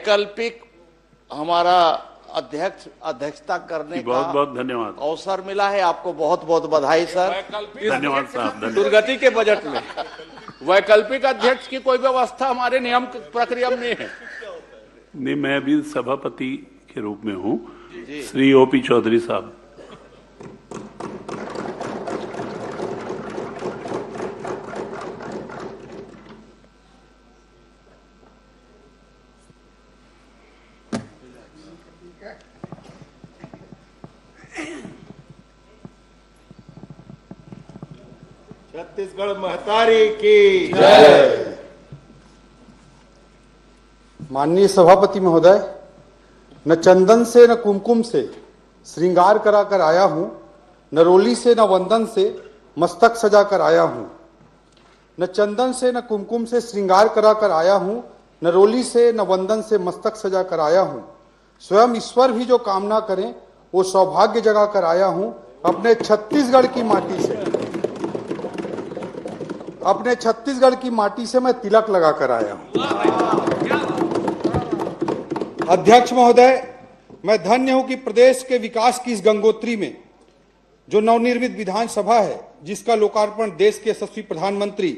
वैकल्पिक हमारा अध्यक्षता करने का बहुत बहुत धन्यवाद अवसर मिला है। आपको बहुत बहुत बधाई सर। धन्यवाद साहब, धन्यवाद। दुर्गति के बजट में वैकल्पिक अध्यक्ष की कोई व्यवस्था हमारे नियम प्रक्रिया में नहीं है। नहीं, मैं अभी सभापति के रूप में हूँ। श्री ओपी चौधरी साहब। छत्तीसगढ़ महतारी की जय। माननीय सभापति महोदय, न चंदन से न कुमकुम से श्रृंगार कराकर आया हूं, न रोली से न वंदन से मस्तक सजाकर आया हूं। न चंदन से न कुमकुम से श्रृंगार कराकर आया हूं, न रोली से न वंदन से मस्तक सजाकर आया हूं। स्वयं ईश्वर भी जो कामना करें वो सौभाग्य जगा कर आया हूं। अपने छत्तीसगढ़ की माटी से मैं तिलक लगा कर आया हूं। अध्यक्ष महोदय, मैं धन्य हूं कि प्रदेश के विकास की इस गंगोत्री में जो नवनिर्मित विधानसभा है, जिसका लोकार्पण देश के यशस्वी प्रधानमंत्री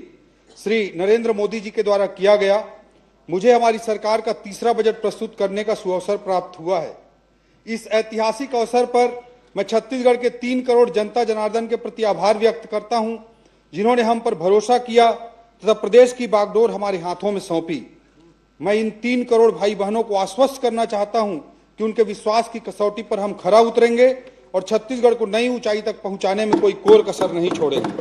श्री नरेंद्र मोदी जी के द्वारा किया गया, मुझे हमारी सरकार का तीसरा बजट प्रस्तुत करने का सुअवसर प्राप्त हुआ है। इस ऐतिहासिक अवसर पर मैं छत्तीसगढ़ के 3 करोड़ जनता जनार्दन के प्रति आभार व्यक्त करता हूं, जिन्होंने हम पर भरोसा किया तथा प्रदेश की बागडोर हमारे हाथों में सौंपी। मैं इन 3 करोड़ भाई बहनों को आश्वस्त करना चाहता हूं कि उनके विश्वास की कसौटी पर हम खरा उतरेंगे और छत्तीसगढ़ को नई ऊंचाई तक पहुंचाने में कोई कोर कसर नहीं छोड़ेंगे।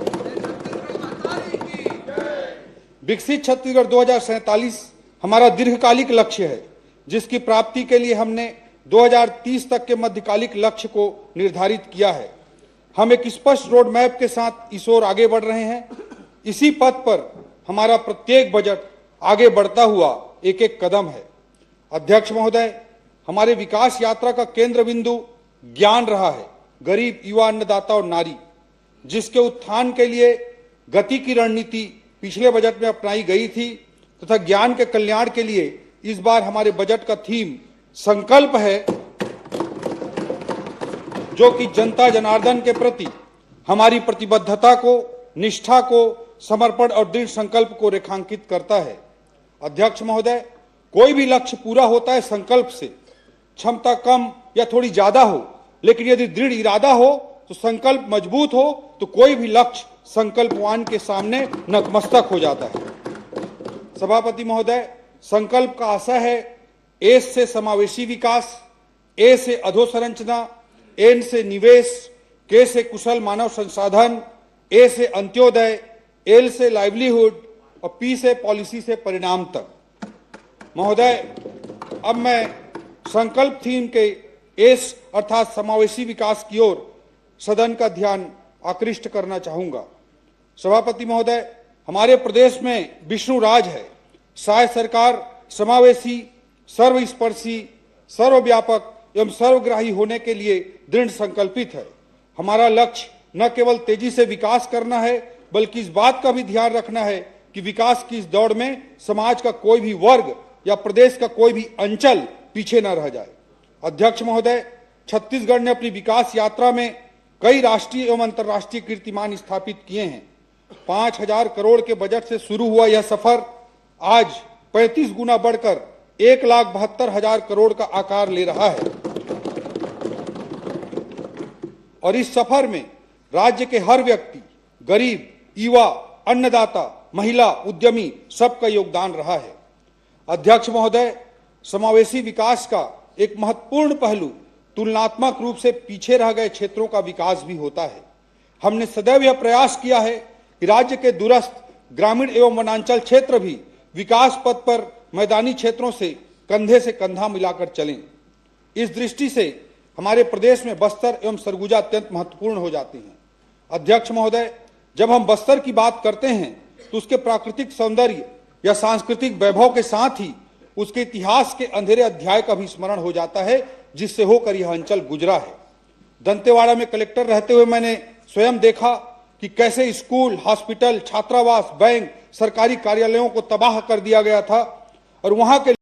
विकसित छत्तीसगढ़ 2047 हमारा दीर्घकालिक लक्ष्य है, जिसकी प्राप्ति के लिए हमने 2030 तक के मध्यकालिक लक्ष्य को निर्धारित किया है। हम एक स्पष्ट रोड मैप के साथ इस ओर आगे बढ़ रहे हैं। इसी पथ पर हमारा प्रत्येक बजट आगे बढ़ता हुआ एक एक कदम है। अध्यक्ष महोदय, हमारे विकास यात्रा का केंद्र बिंदु ज्ञान रहा है, गरीब, युवा, अन्नदाता और नारी, जिसके उत्थान के लिए गति की रणनीति पिछले बजट में अपनाई गई थी तथा ज्ञान के कल्याण के लिए इस बार हमारे बजट का थीम संकल्प है, जो कि जनता जनार्दन के प्रति हमारी प्रतिबद्धता को, निष्ठा को, समर्पण और दृढ़ संकल्प को रेखांकित करता है। अध्यक्ष महोदय, कोई भी लक्ष्य पूरा होता है संकल्प से। क्षमता कम या थोड़ी ज्यादा हो, लेकिन यदि दृढ़ इरादा हो तो संकल्प मजबूत हो तो कोई भी लक्ष्य संकल्पवान के सामने नतमस्तक हो जाता है। सभापति महोदय, संकल्प का आशय है एस से समावेशी विकास, ए से अधोसंरचना, एन से निवेश, के से कुशल मानव संसाधन, ए से अंत्योदय, एल से लाइवलीहुड और पी से पॉलिसी से परिणाम तक। महोदय, अब मैं संकल्प थीम के एस अर्थात समावेशी विकास की ओर सदन का ध्यान आकृष्ट करना चाहूंगा। सभापति महोदय, हमारे प्रदेश में विष्णु राज है। शायद सरकार समावेशी, सर्वस्पर्शी, सर्वव्यापक एवं सर्वग्राही होने के लिए दृढ़ संकल्पित है। हमारा लक्ष्य न केवल तेजी से विकास करना है, बल्कि इस बात का भी ध्यान रखना है कि विकास की इस दौड़ में समाज का कोई भी वर्ग या प्रदेश का कोई भी अंचल पीछे न रह जाए। अध्यक्ष महोदय, छत्तीसगढ़ ने अपनी विकास यात्रा में कई राष्ट्रीय एवं अंतर्राष्ट्रीय कीर्तिमान स्थापित किए हैं। 5000 करोड़ के बजट से शुरू हुआ यह सफर आज 35 गुना बढ़कर 1,72,000 करोड़ का आकार ले रहा है और इस सफर में राज्य के हर व्यक्ति, गरीब, युवा, अन्नदाता, महिला, उद्यमी सबका योगदान रहा है। अध्यक्ष महोदय, समावेशी विकास का एक महत्वपूर्ण पहलू तुलनात्मक रूप से पीछे रह गए क्षेत्रों का विकास भी होता है। हमने सदैव यह प्रयास किया है कि राज्य के दूरस्थ ग्रामीण एवं वनांचल क्षेत्र भी विकास पथ पर मैदानी क्षेत्रों से कंधे से कंधा मिलाकर चलें। इस दृष्टि से हमारे प्रदेश में बस्तर एवं सरगुजा अत्यंत महत्वपूर्ण हो जाते हैं। अध्यक्ष महोदय, जब हम बस्तर की बात करते हैं तो उसके प्राकृतिक सौंदर्य या सांस्कृतिक वैभव के साथ ही उसके इतिहास के अंधेरे अध्याय का भी स्मरण हो जाता है, जिससे होकर यह अंचल गुजरा है। दंतेवाड़ा में कलेक्टर रहते हुए मैंने स्वयं देखा कि कैसे स्कूल, हॉस्पिटल, छात्रावास, बैंक, सरकारी कार्यालयों को तबाह कर दिया गया था और वहां के